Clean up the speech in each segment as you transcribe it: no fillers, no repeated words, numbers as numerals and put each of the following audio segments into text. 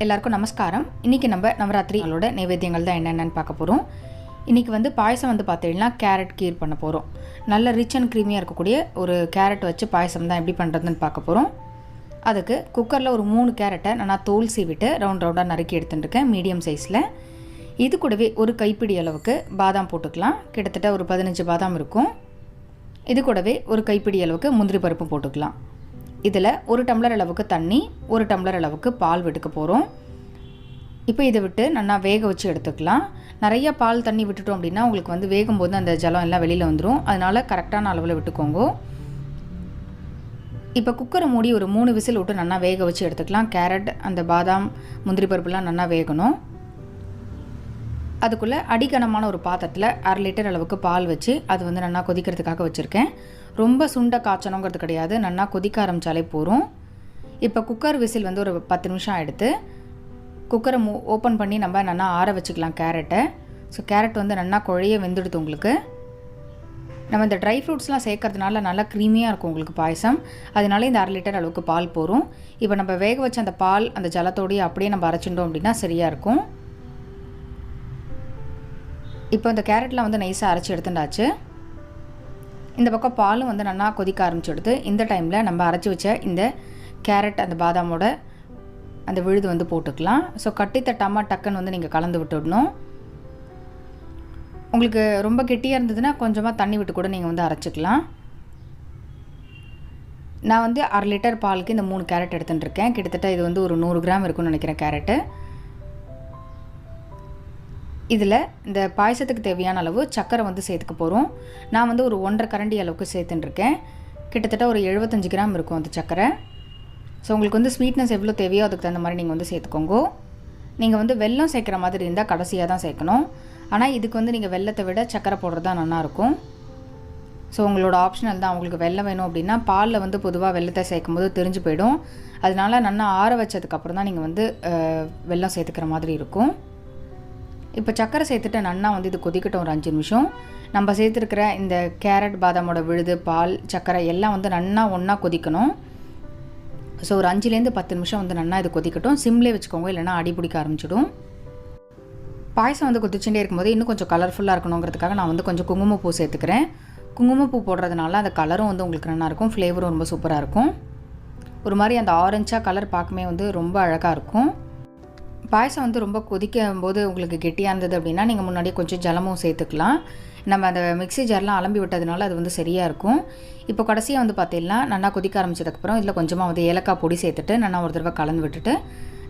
எல்லாருக்கும் நமஸ்காரம். இன்றைக்கி நம்ம நவராத்திரிகளோட நைவேத்தியங்கள் தான் என்னென்னு பார்க்க போகிறோம். இன்றைக்கி வந்து பாயசம் வந்து பார்த்தீங்கன்னா கேரட் கீர் பண்ண போகிறோம். நல்ல ரிச் அண்ட் க்ரீமியாக இருக்கக்கூடிய ஒரு கேரட் வச்சு பாயசம் தான் எப்படி பண்ணுறதுன்னு பார்க்க போகிறோம். அதுக்கு குக்கரில் ஒரு 3 கேரட்டை நான் தோல் சீவிட்டு ரவுண்டாக நறுக்கி எடுத்துட்டுருக்கேன் மீடியம் சைஸில். இது கூடவே ஒரு கைப்பிடி அளவுக்கு பாதாம் போட்டுக்கலாம். கிட்டத்தட்ட ஒரு 15 பாதாம் இருக்கும். இது கூடவே ஒரு கைப்பிடி அளவுக்கு முந்திரி பருப்பு போட்டுக்கலாம். இதில் 1 டம்ளர் அளவுக்கு தண்ணி, 1 டம்ளர் அளவுக்கு பால் விட்டுக்க போகிறோம். இப்போ இதை விட்டு நல்லா வேக வச்சு எடுத்துக்கலாம். நிறைய பால் தண்ணி விட்டுட்டோம் அப்படின்னா உங்களுக்கு வந்து வேகும்போது அந்த ஜலம் எல்லாம் வெளியில் வந்துடும். அதனால் கரெக்டான அளவில் விட்டுக்கோங்க. இப்போ குக்கரை மூடி ஒரு 3 விசில் விட்டு நல்லா வேக வச்சு எடுத்துக்கலாம். கேரட், அந்த பாதாம், முந்திரி பருப்புலாம் நல்லா வேகணும். அதுக்குள்ளே அடிக்கனமான ஒரு பாத்திரத்தில் 1/2 லிட்டர் அளவுக்கு பால் வச்சு அது வந்து நல்லா கொதிக்கிறதுக்காக வச்சுருக்கேன். ரொம்ப சுண்ட காய்ச்சணுங்கிறது கிடையாது, நல்லா கொதிக்க ஆரம்பித்தாலே போகிறோம். இப்போ குக்கர் விசில் வந்து ஒரு 10 நிமிஷம் எடுத்து குக்கரை ஓப்பன் பண்ணி நம்ம நல்லா ஆற வச்சுக்கலாம் கேரட்டை. ஸோ கேரட் வந்து நல்லா குழைய வெந்துடுது. உங்களுக்கு நம்ம இந்த ட்ரை ஃப்ரூட்ஸ்லாம் சேர்க்கறதுனால நல்லா க்ரீமியாக இருக்கும் உங்களுக்கு பாயசம். அதனால இந்த 1/2 லிட்டர் அளவுக்கு பால் போகிறோம். இப்போ நம்ம வேக வச்ச அந்த பால் அந்த ஜலத்தோடையே அப்படியே நம்ம அரைச்சிட்டோம் அப்படின்னா சரியாக இருக்கும். இப்போ இந்த கேரட்லாம் வந்து நைஸாக அரைச்சி எடுத்துட்டாச்சு. இந்த பக்கம் பாலும் வந்து நல்லா கொதிக்க ஆரம்பிச்சுடுது. இந்த டைமில் நம்ம அரைச்சி வச்ச இந்த கேரட் அந்த பாதாமோட அந்த விழுது வந்து போட்டுக்கலாம். ஸோ கட்டி தட்டாமல் டக்குன்னு வந்து நீங்கள் கலந்து விட்டுடணும். உங்களுக்கு ரொம்ப கெட்டியாக இருந்ததுன்னா கொஞ்சமாக தண்ணி விட்டு கூட நீங்கள் வந்து அரைச்சிக்கலாம். நான் வந்து 1/2 லிட்டர் பாலுக்கு இந்த 3 கேரட் எடுத்துகிட்டு இருக்கேன். கிட்டத்தட்ட இது வந்து ஒரு 100 கிராம் இருக்குன்னு நினைக்கிறேன் கேரட்டு. இதில் இந்த பாயசத்துக்கு தேவையான அளவு சர்க்கரை வந்து சேர்த்துக்க போகிறோம். நான் வந்து ஒரு 1.5 கரண்டி அளவுக்கு சேர்த்துட்டுருக்கேன். கிட்டத்தட்ட ஒரு 75 கிராம் இருக்கும் அந்த சர்க்கரை. ஸோ உங்களுக்கு வந்து ஸ்வீட்னஸ் எவ்வளோ தேவையோ அதுக்கு தகுந்த மாதிரி நீங்கள் வந்து சேர்த்துக்கோங்க. நீங்கள் வந்து வெல்லம் சேர்க்குற மாதிரி இருந்தால் கடைசியாக தான் சேர்க்கணும். ஆனால் இதுக்கு வந்து நீங்கள் வெல்லத்தை விட சர்க்கரை போடுறது தான் நல்லாயிருக்கும். ஸோ உங்களோட ஆப்ஷனல் தான். உங்களுக்கு வெல்லம் வேணும் அப்படின்னா பாலில் வந்து பொதுவாக வெல்லத்தை சேர்க்கும் போது தெரிஞ்சு போயிடும். அதனால நல்லா ஆற வச்சதுக்கப்புறம் தான் நீங்கள் வந்து வெல்லம் சேர்த்துக்கிற மாதிரி இருக்கும். இப்போ சர்க்கரை சேர்த்துட்டு நல்லா வந்து இது கொதிக்கட்டும் ஒரு 5 நிமிஷம். நம்ம சேர்த்துருக்கிற இந்த கேரட் பாதாமோட விழுது, பால், சர்க்கரை எல்லாம் வந்து நல்லா ஒன்றா கொதிக்கணும். ஸோ ஒரு 5லேருந்து 10 நிமிஷம் வந்து நல்லா இது கொதிக்கட்டும். சிம்லேயே வச்சுக்கோங்க, இல்லைனா அடி பிடிக்க ஆரம்பிச்சிடும். பாயசம் வந்து கொதிச்சுட்டே இருக்கும்போது இன்னும் கொஞ்சம் கலர்ஃபுல்லாக இருக்கணுங்கிறதுக்காக நான் வந்து கொஞ்சம் குங்குமப்பூ சேர்த்துக்கிறேன். குங்குமப்பூ போடுறதுனால அந்த கலரும் வந்து உங்களுக்கு நல்லாயிருக்கும், ஃப்ளேவரும் ரொம்ப சூப்பராக இருக்கும். ஒரு மாதிரி அந்த ஆரஞ்சாக கலர் பார்க்கவே வந்து ரொம்ப அழகாக இருக்கும். பாயசம் வந்து ரொம்ப கொதிக்கும் போது உங்களுக்கு கெட்டியாக இருந்தது அப்படின்னா நீங்கள் முன்னாடியே கொஞ்சம் ஜலமும் சேர்த்துக்கலாம். நம்ம அந்த மிக்ஸி ஜார்லாம் அலம்பி விட்டதுனால அது வந்து சரியாக இருக்கும். இப்போ கடைசியாக வந்து பார்த்தீங்கன்னா நல்லா கொதிக்க ஆரம்பிச்சதுக்கப்புறம் இதில் கொஞ்சமாக வந்து ஏலக்காய் பொடி சேர்த்துட்டு நல்லா ஒரு தடவை கலந்து விட்டுட்டு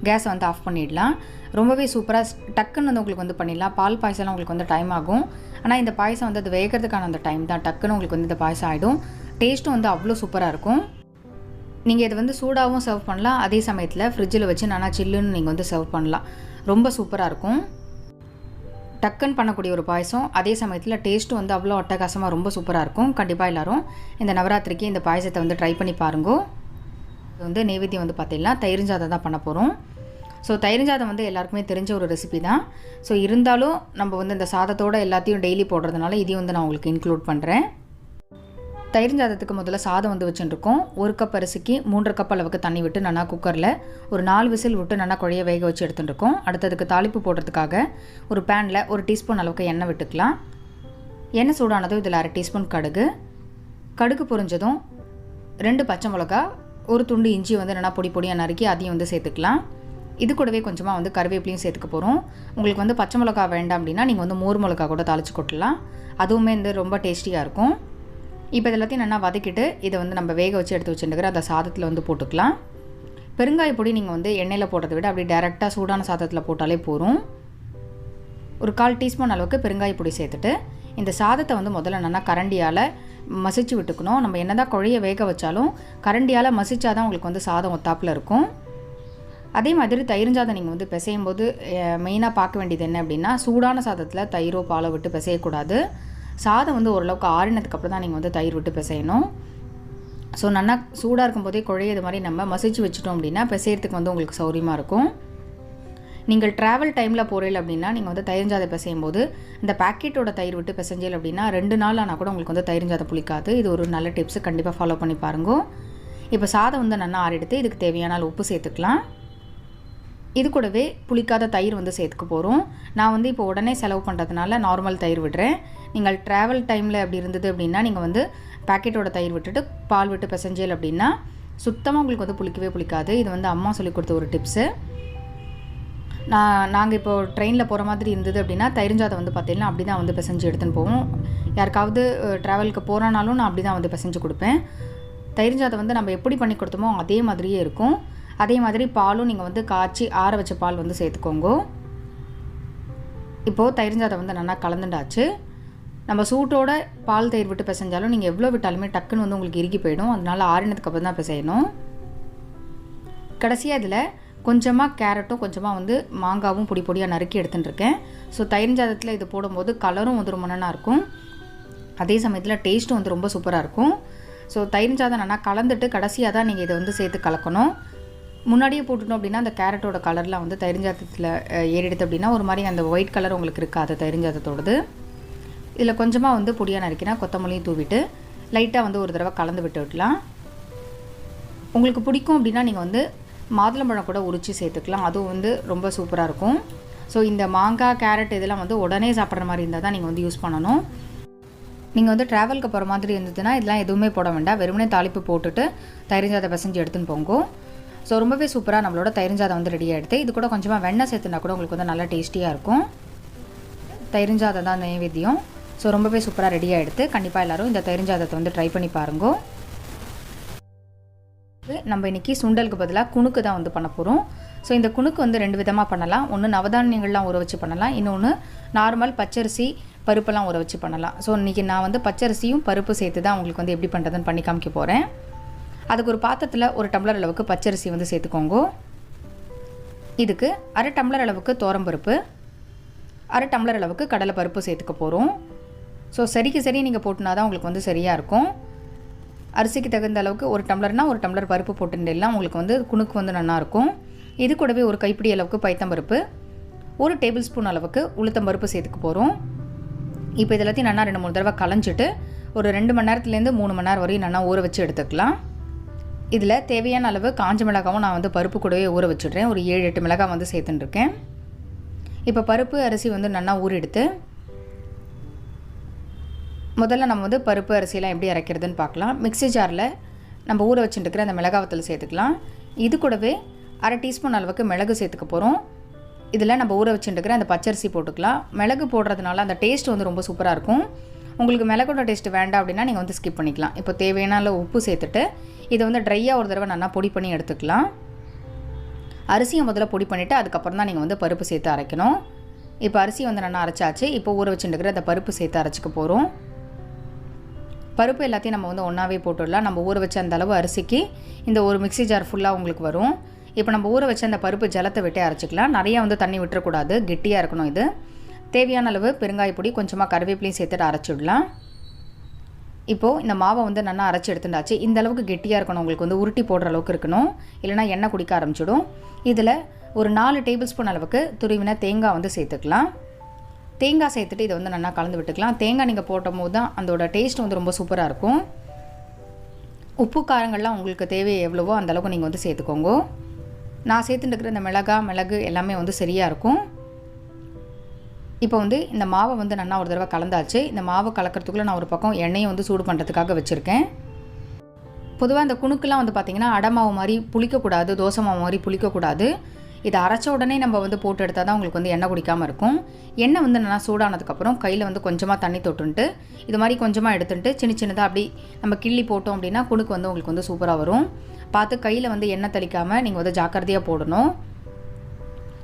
கேஸை வந்து ஆஃப் பண்ணிடலாம். ரொம்பவே சூப்பராக டக்குன்னு வந்து உங்களுக்கு வந்து பண்ணிடலாம். பால் பாயசம்லாம் உங்களுக்கு வந்து டைம் ஆகும். ஆனால் இந்த பாயசம் வந்து அது வேகிறதுக்கான அந்த டைம் தான். டக்குன்னு உங்களுக்கு வந்து இந்த பாயசம் ஆகிடும். டேஸ்ட்டும் வந்து அவ்வளோ சூப்பராக இருக்கும். நீங்கள் இது வந்து சூடாகவும் சர்வ் பண்ணலாம். அதே சமயத்தில் ஃப்ரிட்ஜில் வச்சு நல்லா சில்லுன்னு நீங்கள் வந்து சர்வ் பண்ணலாம். ரொம்ப சூப்பராக இருக்கும். டக்குன்னு பண்ணக்கூடிய ஒரு பாயசம். அதே சமயத்தில் டேஸ்ட்டும் வந்து அவ்வளோ அட்டகாசமாக ரொம்ப சூப்பராக இருக்கும். கண்டிப்பாக எல்லோரும் இந்த நவராத்திரிக்கு இந்த பாயசத்தை வந்து ட்ரை பண்ணி பாருங்க. இது வந்து நைவேத்தியம் வந்து பார்த்தீங்கன்னா தயிர்ஞ்சாதம் தான் பண்ண போகிறோம். ஸோ தயிர்ஞ்சாதம் வந்து எல்லாருக்குமே தெரிஞ்ச ஒரு ரெசிபி தான். ஸோ இருந்தாலும் நம்ம வந்து இந்த சாதத்தோடு எல்லாத்தையும் டெய்லி போடுறதுனால இதையும் வந்து நான் உங்களுக்கு இன்க்ளூட் பண்ணுறேன். தயிர்ஞ்சாதத்துக்கு முதல்ல சாதம் வந்து வச்சுட்டுருக்கோம். 1 கப் அரிசிக்கு 3 கப் அளவுக்கு தண்ணி விட்டு நல்லா குக்கரில் ஒரு 4 விசில் விட்டு நல்லா குழைய வேக வச்சு எடுத்துட்டுருக்கோம். அடுத்ததுக்கு தாளிப்பு போடுறதுக்காக ஒரு பேனில் 1 டீஸ்பூன் அளவுக்கு எண்ணெய் விட்டுக்கலாம். எண்ணெய் சூடானதும் இதில் 1/2 டீஸ்பூன் கடுகு பொரிஞ்சதும் 2 பச்சை மிளகா, 1 துண்டு இஞ்சி வந்து நல்லா பொடியாக நறுக்கி அதையும் வந்து சேர்த்துக்கலாம். இது கூடவே கொஞ்சமாக வந்து கருவேப்பிலையும் சேர்த்துக்க போகிறோம். உங்களுக்கு வந்து பச்சை மிளகா வேண்டாம் அப்படின்னா நீங்கள் வந்து மோர் மிளகா கூட தாளித்து கொட்டலாம். அதுவுமே வந்து ரொம்ப டேஸ்டியாக இருக்கும். இப்போ இதெல்லாத்தையும் நல்லா வதக்கிட்டு இதை வந்து நம்ம வேக வச்சு எடுத்து வச்சுருக்கிற அந்த சாதத்தில் வந்து போட்டுக்கலாம். பெருங்காய பொடி நீங்கள் வந்து எண்ணெயில் போடுறதை விட அப்படி டேரெக்டாக சூடான சாதத்தில் போட்டாலே போதும். ஒரு 1/4 டீஸ்பூன் அளவுக்கு பெருங்காய பொடி சேர்த்துட்டு இந்த சாதத்தை வந்து முதல்ல நல்லா கரண்டியால் மசிச்சு விட்டுக்கணும். நம்ம என்ன தான் குழைய வேக வச்சாலும் கரண்டியால் மசிச்சாதான் உங்களுக்கு வந்து சாதம் ஒத்தாப்பில் இருக்கும். அதே மாதிரி தயிர்ஞ்சாதம் நீங்கள் வந்து பிசையும் போது மெயினாக பார்க்க வேண்டியது என்ன அப்படின்னா சூடான சாதத்தில் தயிரோ பாலோ விட்டு பிசையக்கூடாது. சாதம் வந்து ஓரளவுக்கு ஆறினதுக்கப்புறம் தான் நீங்கள் வந்து தயிர் விட்டு பிசையணும். ஸோ நல்லா சூடாக இருக்கும்போதே குழையது மாதிரி நம்ம மசிச்சு வச்சுட்டோம் அப்படின்னா பிசையறதுக்கு வந்து உங்களுக்கு சௌரியமாக இருக்கும். நீங்கள் ட்ராவல் டைமில் போகிறீங்க அப்படின்னா நீங்கள் வந்து தயிர்ஞ்சாதம் பிசையும் போது இந்த பேக்கெட்டோட தயிர் விட்டு பிசைஞ்சல் அப்படின்னா 2 நாள் ஆனால் கூட உங்களுக்கு வந்து தயிர்ஞ்சாதம் புளிக்காது. இது ஒரு நல்ல டிப்ஸு, கண்டிப்பாக ஃபாலோ பண்ணி பாருங்க. இப்போ சாதம் வந்து நல்லா ஆறிடுத்து இதுக்கு தேவையான உப்பு சேர்த்துக்கலாம். இது கூடவே புளிக்காத தயிர் வந்து சேர்த்துக்க போகிறோம். நான் வந்து இப்போ உடனே செலவு பண்ணுறதுனால நார்மல் தயிர் விடுறேன். நீங்கள் ட்ராவல் டைமில் அப்படி இருந்தது அப்படின்னா நீங்கள் வந்து பேக்கெட்டோட தயிர் விட்டுட்டு பால் விட்டு பிசைஞ்சல் அப்படின்னா சுத்தமாக உங்களுக்கு வந்து புளிக்கவே புளிக்காது. இது வந்து அம்மா சொல்லி கொடுத்த ஒரு டிப்ஸு. நாங்கள் இப்போது ட்ரெயினில் போகிற மாதிரி இருந்தது அப்படின்னா தயிர்ஞ்சாதம் வந்து பார்த்திங்கன்னா அப்படி தான் வந்து பிசைஞ்சு எடுத்துன்னு போவோம். யாருக்காவது ட்ராவலுக்கு போகிறனாலும் நான் அப்படி தான் வந்து பிசைஞ்சு கொடுப்பேன். தயிர்ஞ்சாதம் வந்து நம்ம எப்படி பண்ணி கொடுத்தோமோ அதே மாதிரியே இருக்கும். அதே மாதிரி பாலும் நீங்கள் வந்து காய்ச்சி ஆற வச்ச பால் வந்து சேர்த்துக்கோங்க. இப்போது தயிர்ஞ்சாதம் வந்து நல்லா கலந்துண்டாச்சு. நம்ம சூட்டோட பால் தயிர் விட்டு பிசைஞ்சாலும் நீங்கள் எவ்வளோ விட்டாலுமே டக்குன்னு வந்து உங்களுக்கு இறுகி போயிடும். அதனால் ஆறினதுக்கு அப்புறம் தான் பிசையணும். கடைசியாக இதில் கொஞ்சமாக கேரட்டும் கொஞ்சமாக வந்து மாங்காவும் பொடி பொடியாக நறுக்கி எடுத்துட்டுருக்கேன். ஸோ தயிர்ஞ்சாதத்தில் இது போடும்போது கலரும் வந்து ரொம்ப நல்லா இருக்கும். அதே சமயத்தில் டேஸ்ட்டும் வந்து ரொம்ப சூப்பராக இருக்கும். ஸோ தயிர்ஞ்சாதம் நல்லா கலந்துட்டு கடைசியாக தான் நீங்கள் இதை வந்து சேர்த்து கலக்கணும். முன்னாடியே போட்டுட்டோம் அப்படின்னா அந்த கேரட்டோட கலர்லாம் வந்து தயிர்ஞ்சாதத்தில் ஏறிடுது அப்படின்னா ஒரு மாதிரி அந்த ஒயிட் கலர் உங்களுக்கு இருக்காது தயிர்ஞ்சாதத்தோடது. இதில் கொஞ்சமாக வந்து பொடியாக நறுக்கினா கொத்தமல்லியும் தூவிட்டு லைட்டாக வந்து ஒரு தடவை கலந்து விட்டு விடலாம். உங்களுக்கு பிடிக்கும் அப்படின்னா நீங்கள் வந்து மாதுளம்பழம் கூட உரித்து சேர்த்துக்கலாம். அதுவும் வந்து ரொம்ப சூப்பராக இருக்கும். ஸோ இந்த மாங்காய் கேரட் இதெல்லாம் வந்து உடனே சாப்பிட்ற மாதிரி இருந்தால் தான் நீங்கள் வந்து யூஸ் பண்ணணும். நீங்கள் வந்து ட்ராவலுக்கு போகிற மாதிரி இருந்ததுன்னா இதெல்லாம் எதுவுமே போட வேண்டாம். வெறுமனே தாளிப்பு போட்டுட்டு தயிர்ஞ்சாதம் பிசைஞ்சு எடுத்துன்னு போங்க. ஸோ ரொம்பவே சூப்பராக நம்மளோட தயிர்ஞ்சாதம் வந்து ரெடியாக எடுத்து இது கூட கொஞ்சமாக வெண்ணெய் சேர்த்துனா கூட உங்களுக்கு வந்து நல்லா டேஸ்டியாக இருக்கும். தயிர்ஞ்சாதம் தான் நைவேத்தியம். ஸோ ரொம்பவே சூப்பராக ரெடியாக எடுத்து கண்டிப்பாக எல்லோரும் இந்த தயிர்ஞ்சாதத்தை வந்து ட்ரை பண்ணி பாருங்க. நம்ம இன்றைக்கி சுண்டலுக்கு பதிலாக குணுக்கு தான் வந்து பண்ண போகிறோம். ஸோ இந்த குணுக்கு வந்து 2 விதமாக பண்ணலாம். ஒன்று நவதானியங்கள்லாம் ஊற வச்சு பண்ணலாம். இன்னொன்று நார்மல் பச்சரிசி பருப்பெல்லாம் ஊற வச்சு பண்ணலாம். ஸோ இன்றைக்கி நான் வந்து பச்சரிசியும் பருப்பு சேர்த்து தான் உங்களுக்கு வந்து எப்படி பண்ணுறதுன்னு பண்ணி காமிக்க போகிறேன். அதுக்கு ஒரு பாத்திரத்தில் 1 டம்ளர் அளவுக்கு பச்சரிசி வந்து சேர்த்துக்கோங்க. இதுக்கு 1/2 டம்ளர் அளவுக்கு தோரம்பருப்பு, 1/2 டம்ளர் அளவுக்கு கடலை பருப்பு சேர்த்துக்க போகிறோம். ஸோ சரிக்கு சரி நீங்கள் போட்டுனா தான் உங்களுக்கு வந்து சரியாக இருக்கும். அரிசிக்கு தகுந்த அளவுக்கு 1 டம்ளர்னால் 1 டம்ளர் பருப்பு போட்டுலாம் உங்களுக்கு வந்து குணுக்கு வந்து நல்லாயிருக்கும். இது கூடவே ஒரு கைப்பிடி அளவுக்கு பைத்தம்பருப்பு, 1 டேபிள் ஸ்பூன் அளவுக்கு உளுத்தம்பருப்பு சேர்த்துக்க போகிறோம். இப்போ இது எல்லாத்தையும் நல்லா 2-3 தடவை களைஞ்சிட்டு ஒரு 2 மணி நேரத்துலேருந்து 3 மணி நேரம் வரையும் நல்லா ஊற வச்சு எடுத்துக்கலாம். இதில் தேவையான அளவு காஞ்ச மிளகாவும் நான் வந்து பருப்பு கூடவே ஊற வச்சுட்றேன். ஒரு 7-8 மிளகாய் வந்து சேர்த்துட்டுருக்கேன். இப்போ பருப்பு அரிசி வந்து நல்லா ஊறி எடுத்து முதல்ல நம்ம வந்து பருப்பு அரிசியெல்லாம் எப்படி அரைக்கிறதுன்னு பார்க்கலாம். மிக்ஸி ஜாரில் நம்ம ஊற வச்சுட்டுருக்கிற அந்த மிளகாவத்தில் சேர்த்துக்கலாம். இது கூடவே 1/2 டீஸ்பூன் அளவுக்கு மிளகு சேர்த்துக்க போகிறோம். இதில் நம்ம ஊற வச்சுட்டுருக்கிற அந்த பச்சரிசி போட்டுக்கலாம். மிளகு போடுறதுனால அந்த டேஸ்ட் வந்து ரொம்ப சூப்பராக இருக்கும். உங்களுக்கு மிளகோட டேஸ்ட் வேண்டாம் அப்படின்னா நீங்கள் வந்து ஸ்கிப் பண்ணிக்கலாம். இப்போ தேவையான உப்பு சேர்த்துட்டு இதை வந்து ட்ரையாக ஒரு தடவை நல்லா பொடி பண்ணி எடுத்துக்கலாம். அரிசியை முதல்ல பொடி பண்ணிவிட்டு அதுக்கப்புறம் தான் நீங்கள் வந்து பருப்பு சேர்த்து அரைக்கணும். இப்போ அரிசி வந்து நல்லா அரைச்சாச்சு. இப்போ ஊற வச்சுட்டுருக்கிற அந்த பருப்பு சேர்த்து அரைச்சிக்க போகிறோம். பருப்பு எல்லாத்தையும் நம்ம வந்து ஒன்றாவே போட்டுடலாம். நம்ம ஊற வச்ச அந்த அளவு அரிசிக்கு இந்த ஒரு மிக்ஸி ஜார் ஃபுல்லாக உங்களுக்கு வரும். இப்போ நம்ம ஊற வச்ச அந்த பருப்பு ஜலத்தை விட்டு அரைச்சிக்கலாம். நிறையா வந்து தண்ணி விட்டுறக்கூடாது, கெட்டியாக இருக்கணும். இது தேவையான அளவு பெருங்காயப்பொடி கொஞ்சமாக கருவேப்பிலையும் சேர்த்துட்டு அரைச்சிடலாம். இப்போது இந்த மாவை வந்து நல்லா அரைச்சி எடுத்துட்டாச்சு. இந்த அளவுக்கு கெட்டியாக இருக்கணும். உங்களுக்கு வந்து உருட்டி போடுற அளவுக்கு இருக்கணும், இல்லைனா எண்ணெய் குடிக்க ஆரம்பிச்சிடும். இதில் ஒரு 4 டேபிள் ஸ்பூன் அளவுக்கு துருவின தேங்காய் வந்து சேர்த்துக்கலாம். தேங்காய் சேர்த்துட்டு இதை வந்து நல்லா கலந்து விட்டுக்கலாம். தேங்காய் நீங்கள் போட்டும் போது தான் அதோட டேஸ்ட் வந்து ரொம்ப சூப்பராக இருக்கும். உப்பு காரங்கள்லாம் உங்களுக்கு தேவை எவ்வளவோ அந்தளவுக்கு நீங்கள் வந்து சேர்த்துக்கோங்க. நான் சேர்த்துட்டுருக்கிற இந்த மிளகு எல்லாமே வந்து சரியாக இருக்கும். இப்போ வந்து இந்த மாவை வந்து நல்லா ஒரு தடவை கலந்தாச்சு. இந்த மாவை கலக்கிறதுக்குள்ளே நான் ஒரு பக்கம் எண்ணெயை வந்து சூடு பண்ணுறதுக்காக வச்சுருக்கேன். பொதுவாக இந்த குணுக்கெலாம் வந்து பார்த்திங்கன்னா அடை மாவு மாதிரி புளிக்கக்கூடாது, தோசை மாவு மாதிரி புளிக்கக்கூடாது. இதை அரைச்ச உடனே நம்ம வந்து போட்டு எடுத்தால் தான் உங்களுக்கு வந்து எண்ணெய் குடிக்காமல் இருக்கும். எண்ணெய் வந்து நல்லா சூடானதுக்கப்புறம் கையில் வந்து கொஞ்சமாக தண்ணி தொட்டுன்ட்டு இது மாதிரி கொஞ்சமாக எடுத்துட்டு சின்னதாக அப்படி நம்ம கிள்ளி போட்டோம் அப்படின்னா குணுக்கு வந்து உங்களுக்கு வந்து சூப்பராக வரும். பார்த்து கையில் வந்து எண்ணெய் தெளிக்காமல் நீங்கள் வந்து ஜாக்கிரதையாக போடணும்.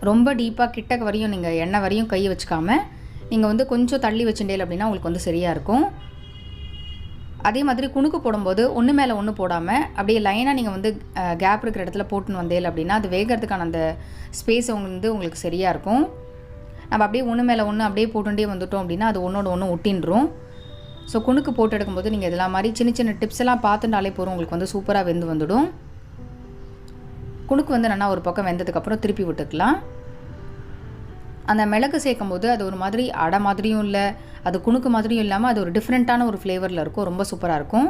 ரொம்ப டீப்பாக கிட்டக்கு வரையும் நீங்கள் எண்ணெய் வரையும் கையை வச்சுக்காமல் நீங்கள் வந்து கொஞ்சம் தள்ளி வச்சுட்டேல் அப்படின்னா உங்களுக்கு வந்து சரியாக இருக்கும். அதே மாதிரி குணுக்கு போடும்போது ஒன்று மேலே ஒன்று போடாமல் அப்படியே லைனாக நீங்கள் வந்து கேப் இருக்கிற இடத்துல போட்டுன்னு வந்தேல் அப்படின்னா அது வேகிறதுக்கான அந்த ஸ்பேஸ் வந்து உங்களுக்கு சரியாக இருக்கும். நம்ம அப்படியே ஒன்று மேலே ஒன்று அப்படியே போட்டுட்டே வந்துட்டோம் அப்படின்னா அது ஒன்றோட ஒன்று ஒட்டின்றும். ஸோ குணுக்கு போட்டு எடுக்கும்போது நீங்கள் இதெல்லாம் மாதிரி சின்ன டிப்ஸ் எல்லாம் பார்த்துட்டாலே போகிறோம், உங்களுக்கு வந்து சூப்பராக வெந்து வந்துடும். குணுக்கு வந்து நல்லா ஒரு பக்கம் வெந்ததுக்கப்புறம் திருப்பி விட்டுக்கலாம். அந்த மிளகு சேர்க்கும் போது அது ஒரு மாதிரி அடை மாதிரியும் இல்லை, அது குணுக்கு மாதிரியும் இல்லாமல் அது ஒரு டிஃப்ரெண்ட்டான ஒரு ஃப்ளேவரில் இருக்கும். ரொம்ப சூப்பராக இருக்கும்.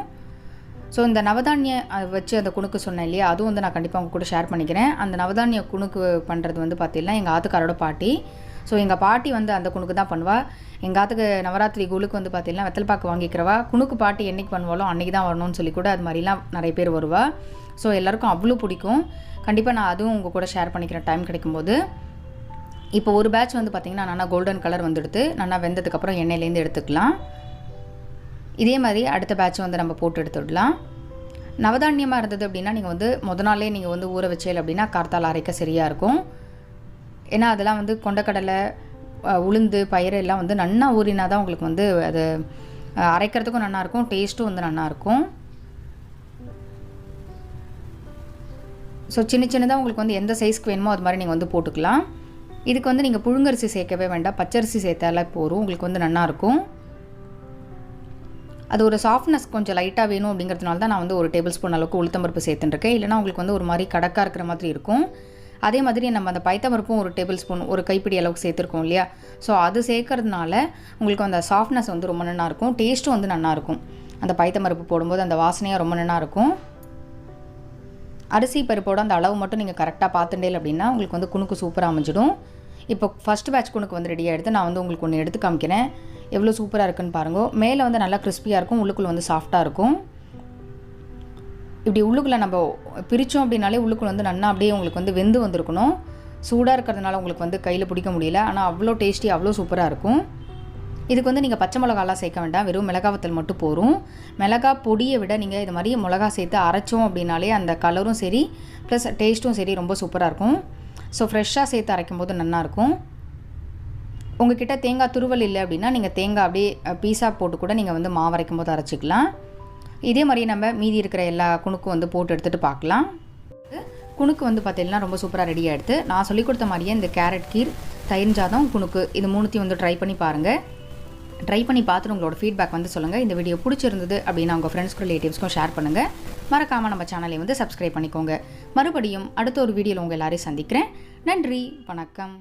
ஸோ இந்த நவதானிய வச்சு அந்த குணுக்கு சொன்னேன் இல்லையா, அதுவும் வந்து நான் கண்டிப்பாக உங்கள் கூட ஷேர் பண்ணிக்கிறேன். அந்த நவதானிய குணுக்கு பண்ணுறது வந்து பார்த்திங்கன்னா எங்கள் ஆத்துக்காரோட பாட்டி. ஸோ எங்கள் பாட்டி வந்து அந்த குணுக்கு தான் பண்ணுவாள். எங்கள் ஆத்துக்கு நவராத்திரி குழுக்கு வந்து பார்த்திங்கன்னா வெத்தலைப்பாக்கு வாங்கிக்கிறவா, குணுக்கு பாட்டி என்றைக்கு பண்ணுவாளோ அன்றைக்கி தான் வரணும்னு சொல்லி கூட அது மாதிரிலாம் நிறைய பேர் வருவா. ஸோ எல்லாருக்கும் அவ்வளோ பிடிக்கும். கண்டிப்பாக நான் அதுவும் உங்கள் கூட ஷேர் பண்ணிக்கிறேன் டைம் கிடைக்கும்போது. இப்போ ஒரு பேட்ச் வந்து பார்த்திங்கன்னா நல்லா கோல்டன் கலர் வந்துடுது. நல்லா வெந்ததுக்கப்புறம் எண்ணெயிலேருந்து எடுத்துக்கலாம். இதே மாதிரி அடுத்த பேட்ச் வந்து நம்ம போட்டு எடுத்துடலாம். நவதானியமாக இருந்தது அப்படின்னா நீங்கள் வந்து முத நாளே நீங்கள் வந்து ஊற வச்சேல் அப்படின்னா கார்த்தால் அரைக்க சரியாக இருக்கும். ஏன்னா அதெல்லாம் வந்து கொண்டக்கடலை, உளுந்து, பயிறு எல்லாம் வந்து நன்னா ஊறினா தான் உங்களுக்கு வந்து அது அரைக்கிறதுக்கும் நல்லாயிருக்கும், டேஸ்ட்டும் வந்து நல்லாயிருக்கும். ஸோ சின்ன சின்னதாக உங்களுக்கு வந்து எந்த சைஸ்க்கு வேணுமோ அது மாதிரி நீங்கள் வந்து போட்டுக்கலாம். இதுக்கு வந்து நீங்கள் புழுங்கரிசி சேர்க்கவே வேண்டாம், பச்சரிசி சேர்த்தாலே போதும், உங்களுக்கு வந்து நல்லாயிருக்கும். அது ஒரு சாஃப்ட்னஸ் கொஞ்சம் லைட்டாக வேணும் அப்படிங்கிறதுனால தான் நான் வந்து ஒரு டேபிள் ஸ்பூன் அளவுக்கு உளுத்தம்பருப்பு சேர்த்துட்டுருக்கேன். இல்லைனா உங்களுக்கு வந்து ஒரு மாதிரி கடக்காக இருக்கிற மாதிரி இருக்கும். அதே மாதிரி நம்ம அந்த பைத்தம்பருப்பும் ஒரு டேபிள் ஸ்பூன், ஒரு கைப்பிடி அளவுக்கு சேர்த்துருக்கோம் இல்லையா. ஸோ அது சேர்க்கறதுனால உங்களுக்கு அந்த சாஃப்ட்னஸ் வந்து ரொம்ப நல்லாயிருக்கும், டேஸ்ட்டும் வந்து நல்லாயிருக்கும். அந்த பைத்தம்பருப்பு போடும்போது அந்த வாசனையாக ரொம்ப நல்லாயிருக்கும். அரிசி பருப்போட அந்த அளவு மட்டும் நீங்கள் கரெக்டாக பார்த்துட்டேல் அப்படின்னா உங்களுக்கு வந்து குணுக்கு சூப்பராக அமைஞ்சிடும். இப்போ ஃபஸ்ட் பேட்ச் குணுக்கு வந்து ரெடி ஆகிடுது. நான் வந்து உங்களுக்கு ஒன்று எடுத்து காமிக்கிறேன், எவ்வளோ சூப்பராக இருக்குன்னு பாருங்கள். மேலே வந்து நல்லா கிறிஸ்பியாக இருக்கும், உள்ளுக்குள்ளே வந்து சாஃப்டாக இருக்கும். இப்படி உள்ளுக்குள்ளே நம்ம பிரித்தோம் அப்படின்னாலே உள்ளுக்குள்ளே வந்து நல்லா அப்படியே உங்களுக்கு வந்து வெந்து வந்திருக்கணும். சூடாக இருக்கிறதுனால உங்களுக்கு வந்து கையில் பிடிக்க முடியல, ஆனால் அவ்வளோ டேஸ்டி, அவ்வளோ சூப்பராக இருக்கும். இதுக்கு வந்து நீங்கள் பச்சை மிளகாலாம் சேர்க்க வேண்டாம், வெறும் மிளகா வத்தல் மட்டும் போதும். மிளகா பொடியை விட நீங்கள் இது மாதிரி மிளகா சேர்த்து அரைச்சோம் அப்படின்னாலே அந்த கலரும் சரி ப்ளஸ் டேஸ்ட்டும் சரி ரொம்ப சூப்பராக இருக்கும். ஸோ ஃப்ரெஷ்ஷாக சேர்த்து அரைக்கும் போது நல்லாயிருக்கும். உங்கள்கிட்ட தேங்காய் துருவல் இல்லை அப்படின்னா நீங்கள் தேங்காய் அப்படியே பீஸாக போட்டு கூட நீங்கள் வந்து மாவு அரைக்கும் போது அரைச்சிக்கலாம். இதே மாதிரி நம்ம மீதி இருக்கிற எல்லா குணுக்கும் வந்து போட்டு எடுத்துகிட்டு பார்க்கலாம். குணுக்கு வந்து பார்த்தீங்கன்னா ரொம்ப சூப்பராக ரெடி ஆகிடுது. நான் சொல்லிக் கொடுத்த மாதிரியே இந்த கேரட் கீர், தயிர் சாதம், குணுக்கு இது மூணுத்தையும் வந்து ட்ரை பண்ணி பாருங்கள். ட்ரை பண்ணி பார்த்துட்டு உங்களோட ஃபீட்பேக் வந்து சொல்லுங்கள். இந்த வீடியோ பிடிச்சிருந்தது அப்படின்னா உங்கள் ஃப்ரெண்ட்ஸ்க்கும் ரிலேட்டிவ்ஸ்க்கும் ஷேர் பண்ணுங்கள். மறக்காமல் நம்ம சேனலை வந்து சப்ஸ்கிரைப் பண்ணிக்கோங்க. மறுபடியும் அடுத்த ஒரு வீடியோவில் உங்கள் எல்லாரையும் சந்திக்கிறேன். நன்றி, வணக்கம்.